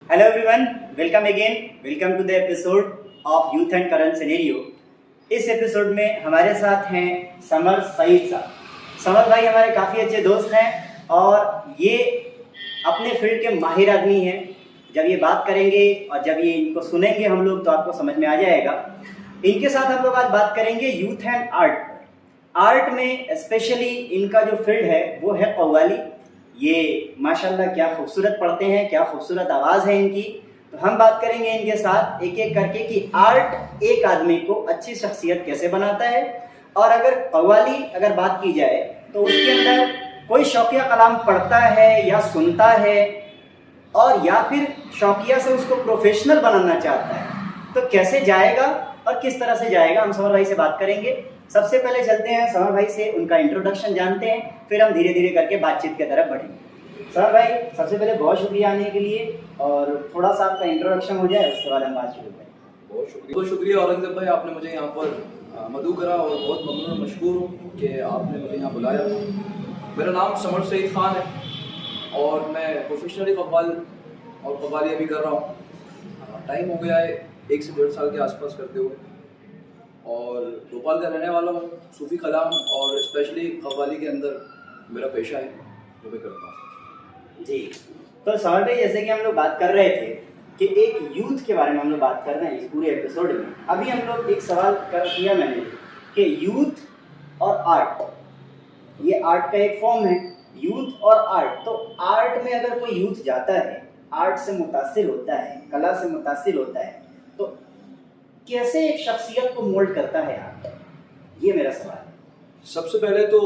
Hello everyone, welcome again. Welcome to the episode of Youth and Current Scenario. इस episode में हमारे साथ हैं समर सईद साहब। समर भाई हमारे काफ़ी अच्छे दोस्त हैं और ये अपने फील्ड के माहिर आदमी हैं। जब ये बात करेंगे और जब ये इनको सुनेंगे हम लोग तो आपको समझ में आ जाएगा। इनके साथ हम लोग आज बात करेंगे यूथ एंड आर्ट। आर्ट में स्पेशली इनका जो फील्ड है वो है कव्वाली। ये माशाल्लाह क्या खूबसूरत पढ़ते हैं, क्या खूबसूरत आवाज़ है इनकी। तो हम बात करेंगे इनके साथ एक एक करके कि आर्ट एक आदमी को अच्छी शख्सियत कैसे बनाता है। और अगर कव्वाली अगर बात की जाए तो उसके अंदर कोई शौकिया कलाम पढ़ता है या सुनता है और या फिर शौकिया से उसको प्रोफेशनल बनाना चाहता है तो कैसे जाएगा और किस तरह से जाएगा, हम समर भाई से बात करेंगे। सबसे पहले चलते हैं समर भाई से, उनका इंट्रोडक्शन जानते हैं, फिर हम धीरे धीरे करके बातचीत की तरफ बढ़ेंगे। समर भाई सबसे पहले बहुत शुक्रिया आने के लिए और थोड़ा सा आपका इंट्रोडक्शन हो जाए उसके बाद हम बात शुरू करें। बहुत शुक्रिया औरंगजेब भाई, आपने मुझे यहाँ पर मदऊ करा और बहुत ममनून मशकूर हूँ कि आपने मुझे यहाँ बुलाया। मेरा नाम समर सईद ख़ान है और मैं प्रोफेशनली कव्वाल और कव्वाली अभी कर रहा हूँ। टाइम हो गया है 1 से 1.5 साल के आसपास करते हुए और भोपाल का रहने वाला हूँ। सूफ़ी कलाम और स्पेशली कव्वाली के अंदर मेरा पेशा है जो मैं करता हूँ। जी, तो समर भाई जैसे कि हम लोग बात कर रहे थे कि एक यूथ के बारे में हम लोग बात कर रहे हैं इस पूरे एपिसोड में। अभी हम लोग एक सवाल कर किया मैंने कि यूथ और आर्ट, ये आर्ट का एक फॉर्म है, यूथ और आर्ट। तो आर्ट में अगर कोई यूथ जाता है, आर्ट से मुतासिर होता है, कला से मुतासिर होता है, तो कैसे एक शख्सियत को मोल्ड करता है आर्ट, ये मेरा सवाल है। सबसे पहले तो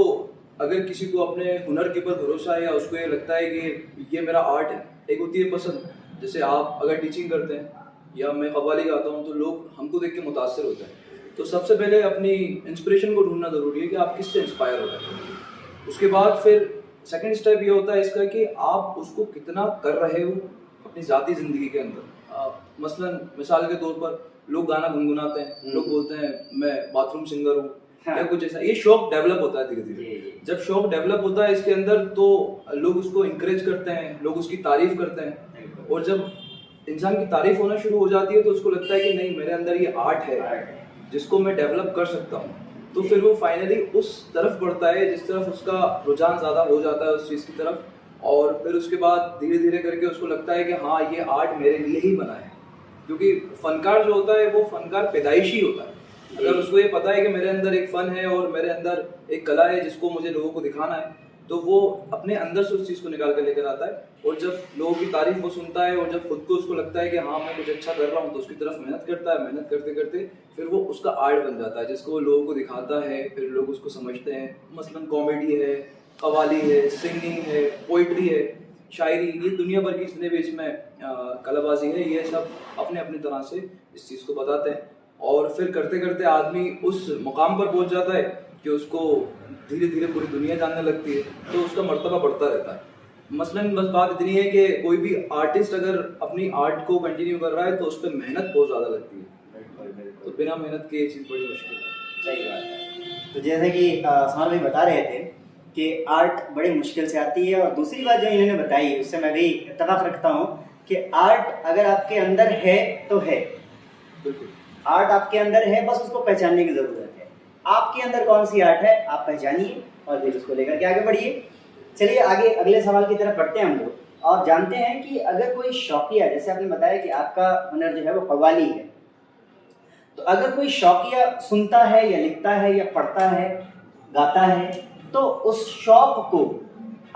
अगर किसी को अपने हुनर के ऊपर भरोसा है या उसको ये लगता है कि ये मेरा आर्ट है, एक होती है पसंद। जैसे आप अगर टीचिंग करते हैं या मैं कव्वाली गाता हूँ तो लोग हमको देख के मुतासिर होते हैं। तो सबसे पहले अपनी इंस्पिरेशन को ढूंढना ज़रूरी है कि आप किससे इंस्पायर हो रहे हैं। उसके बाद फिर सेकंड स्टेप ये होता है इसका कि आप उसको कितना कर रहे हो अपनी ज़ाती ज़िंदगी के अंदर। मसलन मिसाल के तौर पर लोग गाना गुनगुनाते हैं, लोग बोलते हैं मैं बाथरूम सिंगर हूँ या कुछ ऐसा। ये शौक डेवलप होता है धीरे धीरे। जब शौक डेवलप होता है इसके अंदर तो लोग उसको इंकरेज करते हैं, लोग उसकी तारीफ करते हैं और जब इंसान की तारीफ होना शुरू हो जाती है तो उसको लगता है कि नहीं मेरे अंदर ये आर्ट है जिसको मैं डेवलप कर सकता हूँ। तो फिर वो फाइनली उस तरफ बढ़ता है जिस तरफ उसका रुझान ज़्यादा हो जाता है उस चीज़ की तरफ। और फिर उसके बाद धीरे धीरे करके उसको लगता है कि हाँ ये आर्ट मेरे लिए ही बना है। क्योंकि फनकार जो होता है वो फनकार पैदाइशी होता है। अगर उसको ये पता है कि मेरे अंदर एक फ़न है और मेरे अंदर एक कला है जिसको मुझे लोगों को दिखाना है तो वो अपने अंदर से उस चीज़ को निकाल कर लेकर आता है। और जब लोगों की तारीफ वो सुनता है और जब खुद को उसको लगता है कि हाँ मैं कुछ अच्छा कर रहा हूँ तो उसकी तरफ मेहनत करता है। मेहनत करते करते फिर वो उसका आर्ट बन जाता है जिसको वो लोगों को दिखाता है, फिर लोग उसको समझते हैं। मसलन कॉमेडी है, कव्वाली है, सिंगिंग है, पोइट्री है, शायरी, ये दुनिया भर की जितने भी इसमें कलाबाजी है ये सब अपने अपने तरह से इस चीज़ को बताते हैं। और फिर करते करते आदमी उस मुकाम पर पहुंच जाता है कि उसको धीरे धीरे पूरी दुनिया जानने लगती है तो उसका मर्तबा बढ़ता रहता है। मसलन बस बात इतनी है कि कोई भी आर्टिस्ट अगर अपनी आर्ट को कंटिन्यू कर रहा है तो उस पर मेहनत बहुत ज़्यादा लगती है। तो बिना मेहनत के ये चीज़ बड़ी मुश्किल है। सही बात है। तो जैसे कि समर भाई बता रहे थे कि आर्ट बड़ी मुश्किल से आती है और दूसरी बात जो इन्होंने बताई उससे मैं भी इत्तेफाक रखता हूँ कि आर्ट अगर आपके अंदर है तो है, आर्ट आपके अंदर है, बस उसको पहचानने की ज़रूरत है। आपके अंदर कौन सी आर्ट है आप पहचानिए और फिर उसको लेकर के आगे बढ़िए। चलिए आगे अगले सवाल की तरफ बढ़ते हैं हम लोग और जानते हैं कि अगर कोई शौकिया, जैसे आपने बताया कि आपका हुनर जो है वो कव्वाली है, तो अगर कोई शौकिया सुनता है या लिखता है या पढ़ता है, गाता है, तो उस शौक को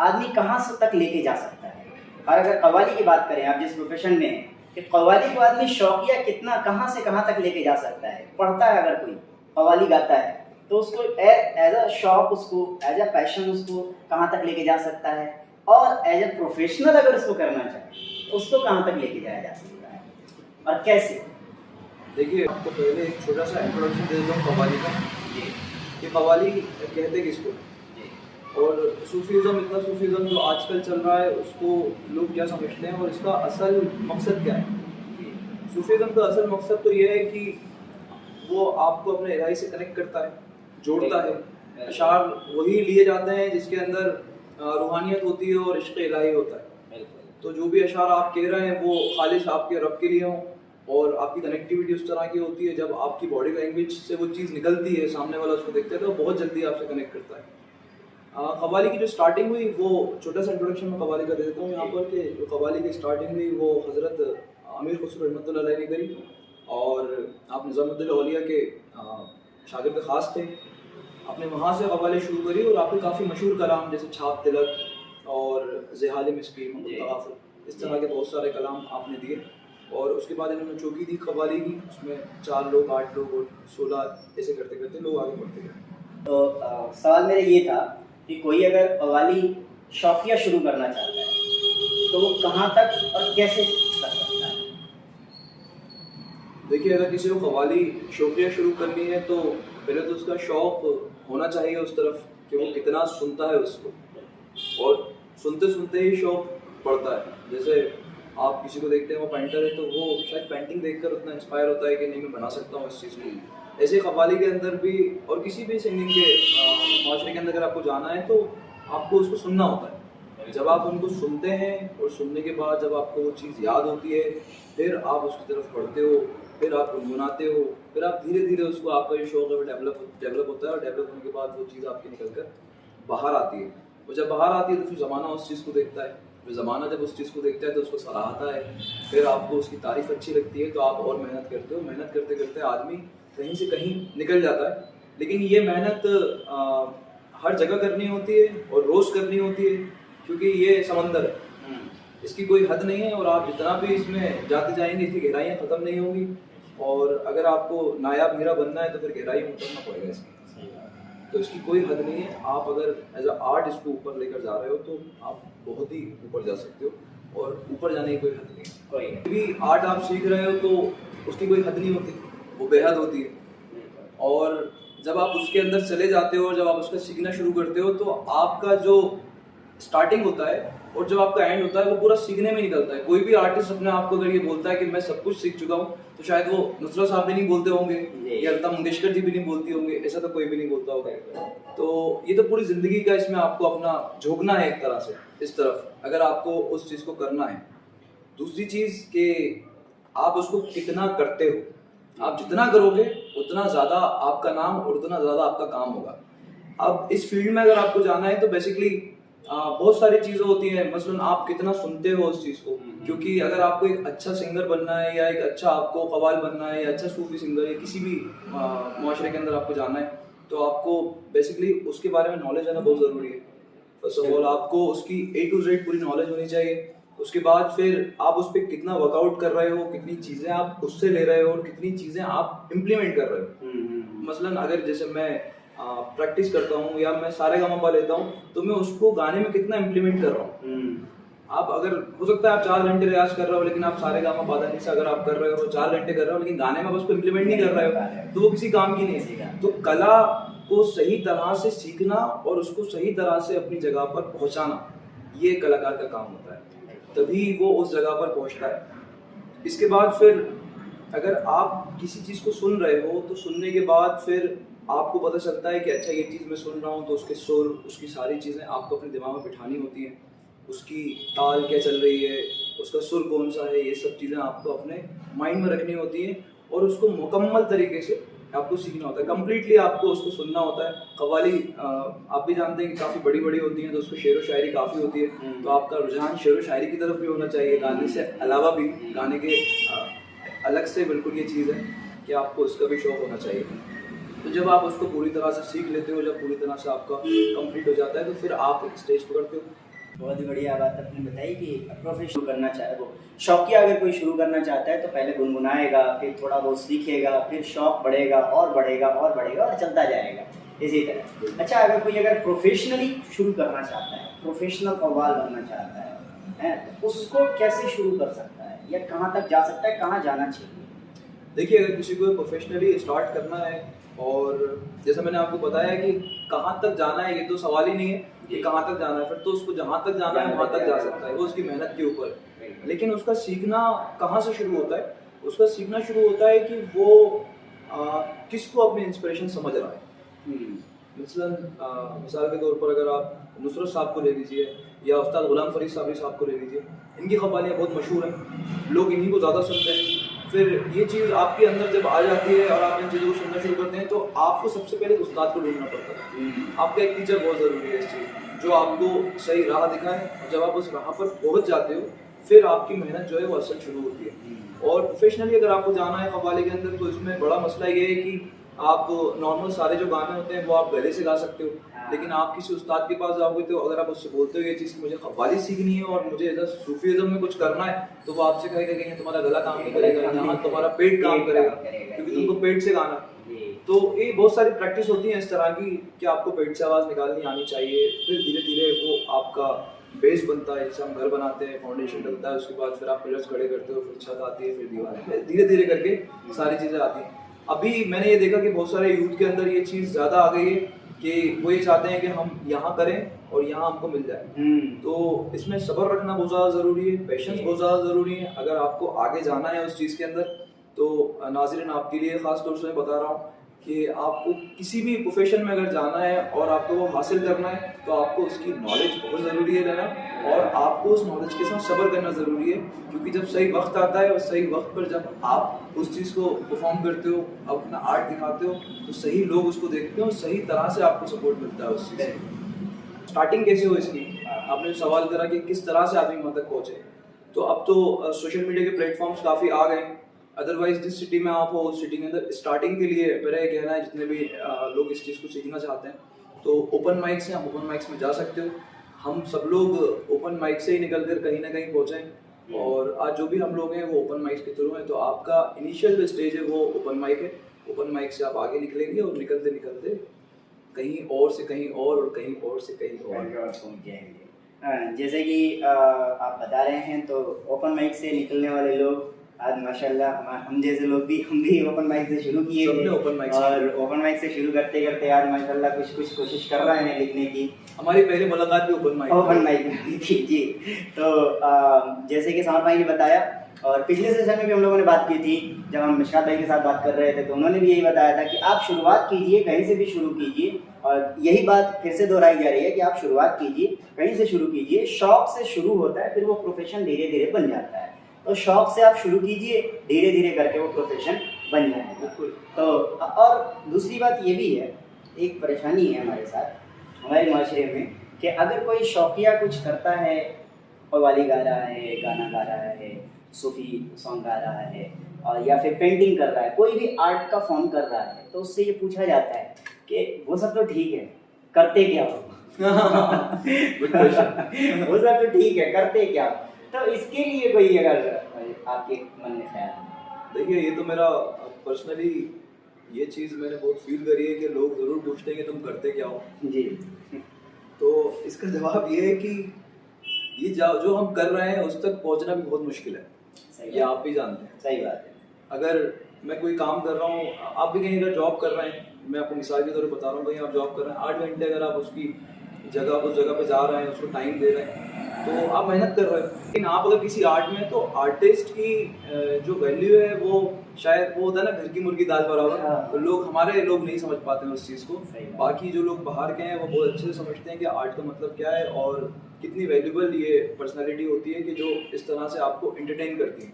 आदमी कहाँ से तक लेके जा सकता है। और अगर कव्वाली की बात करें, आप जिस प्रोफेशन में हैं, कि कव्वाली को आदमी शौकिया कितना कहाँ से कहाँ तक लेके जा सकता है। पढ़ता है अगर कोई कव्वाली गाता है तो उसको एज अ शौक, उसको एज अ पैशन उसको कहाँ तक लेके जा सकता है, और एज अ प्रोफेशनल अगर उसको करना चाहे तो उसको कहाँ तक लेके जाया जा सकता है और कैसे। देखिए आपको पहले एक छोटा सा इंट्रोडक्शन दे देता हूँ कव्वाली का। ये कव्वाली कहते किसको और सूफीज़म, इतना सूफीज़म जो आजकल चल रहा है उसको लोग क्या समझते हैं और इसका असल मकसद क्या है। सूफीज़म का असल मकसद तो ये है कि वो आपको अपने इलाही से कनेक्ट करता है, जोड़ता है। अशार वही लिए जाते हैं जिसके अंदर रूहानियत होती है और इश्क़ इलाही होता है। तो जो भी अशार आप कह रहे हैं वो खालिश आपके रब के लिए हों, और आपकी कनेक्टिविटी उस तरह की होती है, जब आपकी बॉडी लैंग्वेज से वो चीज़ निकलती है, सामने वाला उसको देखता है तो बहुत जल्दी आपसे कनेक्ट करता है। कव्वाली की जो स्टार्टिंग हुई वो छोटा सा इंट्रोडक्शन मैं कव्वाली का दे देता हूँ यहाँ पर, कि जो कव्वाली की स्टार्टिंग हुई वो हज़रत अमीर खुसरो रहमतुल्लाह अलैह ने करी, और आप निज़ामुद्दीन औलिया के शागिर्द ख़ास थे। आपने वहाँ से कव्वाली शुरू करी और आपके काफ़ी मशहूर कलाम जैसे छाप तिलक और ज़ेहाल मिस्कीन, इस तरह के बहुत सारे कलाम आपने दिए। और उसके बाद इन्होंने चौकी दी कव्वाली की, उसमें 4 लोग, 8 लोग और 16 ऐसे करते करते लोग आगे बढ़ते गए। तो सवाल मेरा ये था कि कोई अगर कव्वाली शौकिया शुरू करना चाहता है तो वो कहाँ तक और कैसे कर सकता है? देखिए, अगर किसी को कव्वाली शौकिया शुरू करनी है तो पहले तो उसका शौक़ होना चाहिए उस तरफ कि वो कितना सुनता है उसको, और सुनते सुनते ही शौक़ बढ़ता है। जैसे आप किसी को देखते हैं वो पेंटर है तो वो शायद पेंटिंग देखकर उतना इंस्पायर होता है कि नहीं मैं बना सकता हूँ इस चीज़ को। ऐसे कव्वाली के अंदर भी और किसी भी सिंगिंग के माशरे के अंदर अगर आपको जाना है तो आपको उसको सुनना होता है। जब आप उनको सुनते हैं और सुनने के बाद जब आपको वो चीज़ याद होती है, फिर आप उसकी तरफ बढ़ते हो, फिर आप गुनगुनाते हो, फिर आप धीरे धीरे उसको, आपका जो शौक़ है वो डेवलप होता है, और डेवलप होने के बाद वो चीज़ आपकी निकल कर बाहर आती है। और जब बाहर आती है तो फिर ज़माना उस चीज़ को देखता है, फिर ज़माना जब उस चीज़ को देखता है तो उसको सराहता है, फिर आपको उसकी तारीफ़ अच्छी लगती है तो आप और मेहनत करते हो। मेहनत करते करते आदमी कहीं से कहीं निकल जाता है, लेकिन ये मेहनत हर जगह करनी होती है और रोज़ करनी होती है, क्योंकि ये समंदर है, इसकी कोई हद नहीं है, और आप जितना भी इसमें जाते जाएंगे इसकी गहराइयाँ ख़त्म नहीं होंगी। और अगर आपको नायाब हीरा बनना है तो फिर गहराई में उतरना पड़ेगा इसकी, तो इसकी कोई हद नहीं है। आप अगर एज अ आर्ट इसको ऊपर लेकर जा रहे हो तो आप बहुत ही ऊपर जा सकते हो, और ऊपर जाने की कोई हद नहीं है। कोई भी आर्ट आप सीख रहे हो तो उसकी कोई हद नहीं होती, वो बेहद होती है। और जब आप उसके अंदर चले जाते हो और जब आप उसका सीखना शुरू करते हो तो आपका जो स्टार्टिंग होता है और जब आपका एंड होता है वो पूरा सीखने में निकलता है। कोई भी आर्टिस्ट अपने आप को अगर ये बोलता है कि मैं सब कुछ सीख चुका हूँ तो शायद वो नुसरत साहब भी नहीं बोलते होंगे या लता मंगेशकर जी भी नहीं बोलती होंगे, ऐसा तो कोई भी नहीं बोलता होगा। तो ये तो पूरी ज़िंदगी का इसमें आपको अपना झोंकना है एक तरह से इस तरफ, अगर आपको उस चीज़ को करना है। दूसरी चीज़ कि आप उसको कितना करते हो, आप जितना करोगे उतना ज़्यादा आपका नाम और उतना ज़्यादा आपका काम होगा। अब इस फील्ड में अगर आपको जाना है तो बेसिकली बहुत सारी चीज़ें होती हैं, मसलन आप कितना सुनते हो उस चीज़ को, क्योंकि अगर आपको एक अच्छा सिंगर बनना है या एक अच्छा आपको कव्वाल बनना है या अच्छा सूफी सिंगर या किसी भी माशरे के अंदर आपको जाना है तो आपको बेसिकली उसके बारे में नॉलेज आना बहुत ज़रूरी है। फर्स्ट ऑफ ऑल आपको उसकी A to Z पूरी नॉलेज होनी चाहिए। उसके बाद फिर आप उस पर कितना वर्कआउट कर रहे हो, कितनी चीज़ें आप उससे ले रहे हो और कितनी चीज़ें आप इम्प्लीमेंट कर रहे हो। मसलन अगर जैसे मैं प्रैक्टिस करता हूँ या मैं सारेगामापा लेता हूँ तो मैं उसको गाने में कितना इम्प्लीमेंट कर रहा हूँ। आप अगर हो सकता है आप 4 घंटे रियाज कर रहे हो लेकिन आप सारेगामा से अगर आप कर रहे हो 4 घंटे कर रहे हो लेकिन गाने में आप उसको इम्प्लीमेंट नहीं कर रहे हो तो वो किसी काम की नहीं है। तो कला को सही तरह से सीखना और उसको सही तरह से अपनी जगह पर पहुँचाना, ये कलाकार का काम होता है, तभी वो उस जगह पर पहुँचता है। इसके बाद फिर अगर आप किसी चीज़ को सुन रहे हो तो सुनने के बाद फिर आपको पता चलता है कि अच्छा ये चीज़ मैं सुन रहा हूँ तो उसके सुर, उसकी सारी चीज़ें आपको अपने दिमाग में बिठानी होती हैं। उसकी ताल क्या चल रही है, उसका सुर कौन सा है, ये सब चीज़ें आपको अपने माइंड में रखनी होती हैं और उसको मुकम्मल तरीके से आपको सीखना होता है। कम्प्लीटली आपको उसको सुनना होता है। कव्वाली आप भी जानते हैं कि काफ़ी बड़ी बड़ी होती हैं तो उसको शेर व शायरी काफ़ी होती है, तो आपका रुझान शेर व शायरी की तरफ भी होना चाहिए, गाने से अलावा भी। गाने के अलग से बिल्कुल ये चीज़ है कि आपको उसका भी शौक़ होना चाहिए। तो जब आप उसको पूरी तरह से सीख लेते हो, जब पूरी तरह से आपका कंप्लीट हो जाता है तो फिर आप स्टेज पकड़ते हो। बहुत ही बढ़िया बात आपने बताई कि प्रोफेशन शुरू करना चाहे वो शौकिया अगर कोई शुरू करना चाहता है तो पहले गुनगुनाएगा, फिर थोड़ा बहुत सीखेगा, फिर शौक बढ़ेगा और बढ़ेगा और बढ़ेगा और चलता जाएगा इसी तरह। अच्छा, अगर प्रोफेशनली शुरू करना चाहता है, प्रोफेशनल कव्वाल बनना चाहता है तो उसको कैसे शुरू कर सकता है या कहाँ तक जा सकता है, कहाँ जाना चाहिए? देखिए, अगर किसी को प्रोफेशनली स्टार्ट करना है और जैसा मैंने आपको बताया कि कहाँ तक जाना है, ये तो सवाल ही नहीं है कि कहाँ तक जाना है, फिर तो उसको जहाँ तक जाना है वहाँ तक जा सकता है, वो उसकी मेहनत के ऊपर है। लेकिन उसका सीखना कहाँ से शुरू होता है? उसका सीखना शुरू होता है कि वो किसको अपनी इंस्पिरेशन समझ रहा है। मिसाल के तौर पर अगर आप नुसरत साहब को ले लीजिए या उस्ताद गुलाम फरीद साहब को ले लीजिए, इनकी कव्वालियाँ बहुत मशहूर हैं, लोग इन्हीं को ज़्यादा सुनते हैं। फिर ये चीज़ आपके अंदर जब आ जाती है और आप इन चीज़ों को सुनना शुरू करते हैं तो आपको सबसे पहले उस्ताद को ढूंढना पड़ता है। आपका एक टीचर बहुत ज़रूरी है इस चीज़, जो आपको सही राह दिखाए, और जब आप उस राह पर पहुँच जाते हो फिर आपकी मेहनत जो है वो असल शुरू होती है। और प्रोफेशनली अगर आपको जाना है कव्वाली के अंदर तो इसमें बड़ा मसला ये है कि आप नॉर्मल सारे जो गाने होते हैं वो आप गले से गा सकते हो, लेकिन आप किसी उस्ताद के पास जाओगे तो अगर आप उससे बोलते हो ये चीज़ कि मुझे कव्वाली सीखनी है और मुझे ऐसा सूफीज़म में कुछ करना है, तो वो आपसे कहेगा कि तुम्हारा गला काम नहीं करेगा, यहाँ तुम्हारा पेट काम करेगा, क्योंकि तुमको पेट से गाना। तो ये बहुत सारी प्रैक्टिस होती है इस तरह की कि आपको पेट से आवाज़ निकालनी आनी चाहिए। फिर धीरे धीरे वो आपका बेस बनता है, जैसे हम घर बनाते हैं, फाउंडेशन लगता है, उसके बाद फिर आप पिलर्स खड़े करते हो, फिर छत आती है, फिर दीवारें, धीरे धीरे करके सारी चीज़ें आती हैं। अभी मैंने ये देखा कि बहुत सारे यूथ के अंदर ये चीज़ ज़्यादा आ गई है कि वो ये चाहते हैं कि हम यहाँ करें और यहाँ हमको मिल जाए। तो इसमें सब्र रखना बहुत ज़्यादा ज़रूरी है, पेशेंस बहुत ज़्यादा ज़रूरी है। अगर आपको आगे जाना है उस चीज़ के अंदर तो नाज़रीन आपके लिए ख़ास तौर से मैं बता रहा हूँ कि आपको किसी भी प्रोफेशन में अगर जाना है और आपको वो हासिल करना है तो आपको उसकी नॉलेज बहुत ज़रूरी है लेना, और आपको उस नॉलेज के साथ सब्र करना ज़रूरी है, क्योंकि जब सही वक्त आता है और सही वक्त पर जब आप उस चीज़ को परफॉर्म करते हो, अपना आर्ट दिखाते हो, तो सही लोग उसको देखते हो और सही तरह से आपको सपोर्ट मिलता है उस चीज़ से। स्टार्टिंग कैसे हो इसकी, आपने सवाल करा कि किस तरह से आदमी वहाँ तक पहुँचे, तो अब तो सोशल मीडिया के प्लेटफॉर्म्स काफ़ी आ गए। अदरवाइज जिस सिटी में आप हो उस सिटी के अंदर स्टार्टिंग के लिए मेरा ये कहना है, जितने भी लोग इस चीज़ को सीखना चाहते हैं तो ओपन माइक्स हैं, आप ओपन माइक्स में जा सकते हो। हम सब लोग ओपन माइक से ही निकल कर कहीं ना कहीं पहुँचें, और आज जो भी हम लोग हैं वो ओपन माइक्स के थ्रू हैं। तो आपका इनिशियल जो स्टेज है वो ओपन माइक है, ओपन माइक से आप आगे निकलेंगे और निकलते निकलते कहीं और से कहीं और कहीं और से कहीं और पहुंच जाएंगे। जैसे कि आप बता रहे हैं तो ओपन माइक से निकलने वाले लोग आज माशाल्लाह हम जैसे लोग भी हम भी ओपन माइक से शुरू किए थे, और ओपन माइक से शुरू करते करते आज माशाल्लाह कुछ कोशिश कर रहे हैं लिखने की। हमारी पहली मुलाकात भी ओपन माइक में हुई थी जी। तो जैसे कि समर भाई ने बताया, और पिछले सेशन में भी हम लोगों ने बात की थी जब हम मिशकात भाई के साथ बात कर रहे थे, तो उन्होंने भी यही बताया था कि आप शुरुआत कीजिए, कहीं से भी शुरू कीजिए, और यही बात फिर से दोहराई जा रही है कि आप शुरुआत कीजिए, कहीं से शुरू कीजिए। शौक से शुरू होता है, फिर वो प्रोफेशन धीरे धीरे बन जाता है। तो शौक से आप शुरू कीजिए, धीरे धीरे करके वो प्रोफेशन बन जाएगा। तो और दूसरी बात ये भी है, एक परेशानी है हमारे साथ हमारे माशरे में कि अगर कोई शौकिया कुछ करता है, कव्वाली गा रहा है, गाना गा रहा है, सूफी सॉन्ग गा रहा है, और या फिर पेंटिंग कर रहा है, कोई भी आर्ट का फॉर्म कर रहा है, तो उससे ये पूछा जाता है कि वो सब तो ठीक है, करते क्या हो? वो सब तो ठीक है, करते क्या हो? तो इसके लिए कोई अगर आपके मन में ख्याल है? देखिए, ये तो मेरा पर्सनली ये चीज़ मैंने बहुत फील करी है कि लोग ज़रूर पूछते हैं कि तुम करते क्या हो जी। तो इसका जवाब ये है कि ये जो हम कर रहे हैं उस तक पहुंचना भी बहुत मुश्किल है, ये आप भी जानते हैं। सही बात है। अगर मैं कोई काम कर रहा हूँ, आप भी कहीं अगर जॉब कर रहे हैं, मैं आपको मिसाल के तौर पर बता रहा हूँ, कहीं आप जॉब कर रहे हैं, 8 घंटे अगर आप उस जगह पे जा रहे हैं, उसको टाइम दे रहे हैं, तो आप मेहनत कर रहे हैं। लेकिन आप अगर किसी आर्ट में, तो आर्टिस्ट की जो वैल्यू है वो शायद वो होता है ना, घर की मुर्गी दाल बराबर। तो हमारे लोग नहीं समझ पाते हैं उस चीज़ को। बाकी जो लोग बाहर के हैं वो बहुत अच्छे से समझते हैं कि आर्ट का मतलब क्या है और कितनी वैल्यूबल ये पर्सनालिटी होती है कि जो इस तरह से आपको एंटरटेन करती है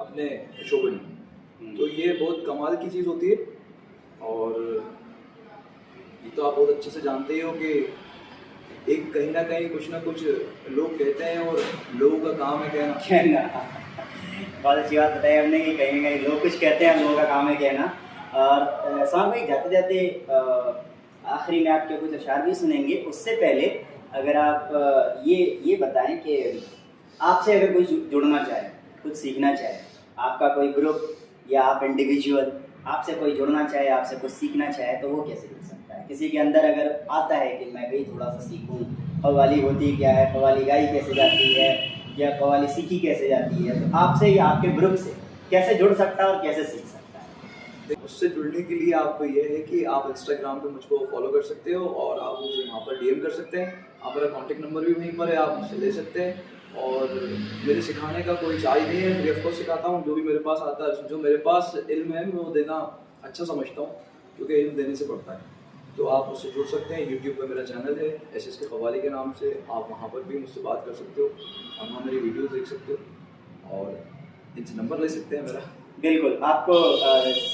अपने शोबे में। तो ये बहुत कमाल की चीज़ होती है, और ये तो आप बहुत अच्छे से जानते ही हो कि एक कहीं ना कहीं कुछ ना कुछ लोग कहते हैं और लोगों का काम है कहना। बहुत अच्छी बात बताई हमने कि कहीं ना कहीं लोग कुछ कहते हैं, लोगों का काम है कहना। और साहब भाई जाते जाते आखिरी में आपके कुछ अशार भी सुनेंगे, उससे पहले अगर आप ये बताएं कि आपसे अगर कोई जुड़ना चाहे, कुछ सीखना चाहे, आपका कोई ग्रुप या आप इंडिविजुअल आपसे कोई जुड़ना चाहे, आपसे कुछ सीखना चाहे, तो वो कैसे जुड़ सकता है? किसी के अंदर अगर आता है कि मैं भी थोड़ा सा सीखूं, कव्वाली होती क्या है, कव्वाली गाई कैसे जाती है, या कव्वाली सीखी कैसे जाती है, तो आपसे या आपके ग्रुप से कैसे जुड़ सकता है और कैसे सीख सकता है? उससे जुड़ने के लिए आपको ये है कि आप इंस्टाग्राम पे मुझको फॉलो कर सकते हो और आप मुझे वहाँ पर डीएम कर सकते हैं। आप मेरा कॉन्टेक्ट नंबर भी वहीं पर है, आप मुझसे ले सकते हैं। और मेरे सिखाने का कोई चार्ज नहीं है, फ्री ऑफ कॉस्ट सिखाता हूँ। जो भी मेरे पास आता है, जो मेरे पास इल्म है, मैं वो देना अच्छा समझता हूँ, क्योंकि इल्म देने से बढ़ता है। तो आप उससे जुड़ सकते हैं। यूट्यूब पे मेरा चैनल है SS के कव्वाली के नाम से, आप वहाँ पर भी मुझसे बात कर सकते हो, आप वहाँ मेरी वीडियोस देख सकते हो और इनसे नंबर ले सकते हैं मेरा। बिल्कुल, आपको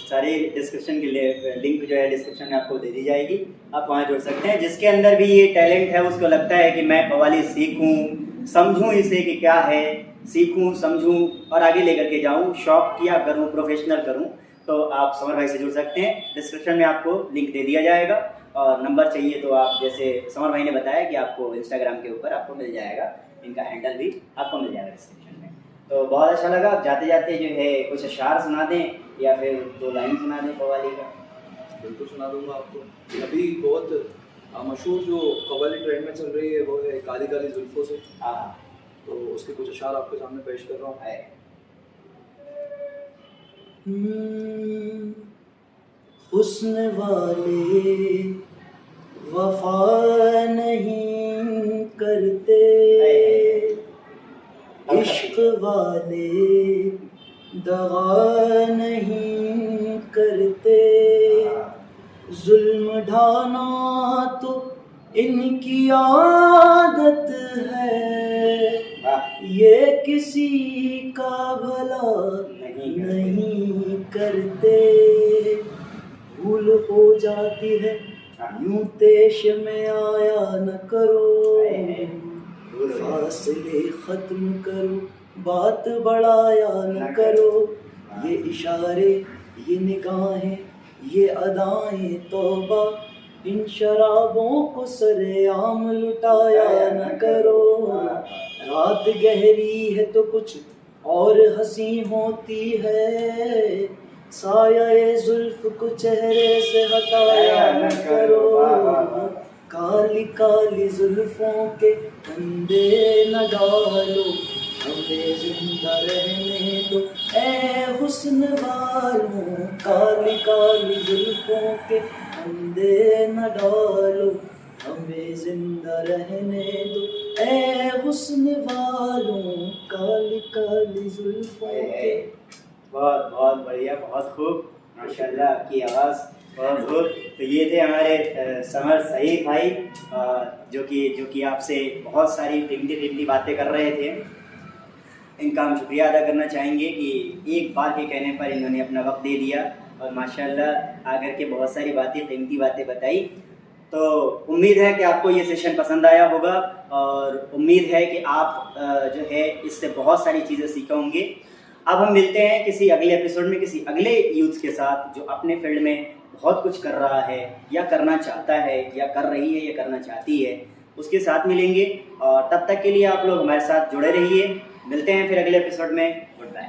सारी डिस्क्रिप्शन के लिए लिंक जो है डिस्क्रिप्शन में आपको दे दी जाएगी, आप वहाँ जुड़ सकते हैं। जिसके अंदर भी ये टैलेंट है, उसको लगता है कि मैं कव्वाली सीखूं, समझूं इसे कि क्या है, सीखूं समझूं और आगे लेकर के जाऊं, शौक किया करूं, प्रोफेशनल करूं, तो आप समर भाई से जुड़ सकते हैं। डिस्क्रिप्शन में आपको लिंक दे दिया जाएगा और नंबर चाहिए तो आप, जैसे समर भाई ने बताया कि आपको इंस्टाग्राम के ऊपर आपको मिल जाएगा, इनका हैंडल भी आपको मिल जाएगा डिस्क्रिप्शन में। तो बहुत अच्छा लगा। जाते जाते जो है कुछ अशार सुना दें या फिर 2 लाइन सुना दें कव्वाली का। बिल्कुल सुना दूंगा आपको। अभी बहुत मशहूर जो कव्वाली ट्रेंड में चल रही है वो है काली काली जुल्फों से, हाँ, तो उसके कुछ अशार आपके सामने पेश कर रहा हूँ। है। हुस्न वाले वफा नहीं करते, इश्क वाले दगा नहीं करते, जुल्म ढाना तो इनकी आदत है, ये किसी का भला नहीं करते। भूल हो जाती है यूं तेश में आया न करो, फासले खत्म करो, बात बढ़ाया न करो, ये इशारे ये निगाहें ये अदाएं तौबा, इन शराबों को सरेआम लुटाया न करो। रात गहरी है तो कुछ और हंसी होती है, साया जुल्फ को चेहरे से हटाया न करो, काली काली जुल्फों के फंदे न डालो, हमें जिंदा रहने दो ए हुस्न वालों, काली काली जुल्फों के फंदे न डालो, हमें जिंदा रहने दो ए हुस्न वालों, काली काली जुल्फों के। बहुत बहुत बढ़िया, बहुत खूब, माशाल्लाह, आपकी आवाज़ बहुत खूब। तो ये थे हमारे समर सईद भाई, जो कि आपसे बहुत सारी कीमती बातें कर रहे थे। इनका हम शुक्रिया अदा करना चाहेंगे कि एक बात के कहने पर इन्होंने अपना वक्त दे दिया और माशाल्लाह आकर के बहुत सारी कीमती बातें बताई। तो उम्मीद है कि आपको ये सेशन पसंद आया होगा और उम्मीद है कि आप जो है इससे बहुत सारी चीज़ें सीखे होंगे। अब हम मिलते हैं किसी अगले एपिसोड में किसी अगले यूथ के साथ जो अपने फील्ड में बहुत कुछ कर रहा है या करना चाहता है या कर रही है या करना चाहती है, उसके साथ मिलेंगे। और तब तक के लिए आप लोग हमारे साथ जुड़े रहिए। मिलते हैं फिर अगले एपिसोड में। Good bye.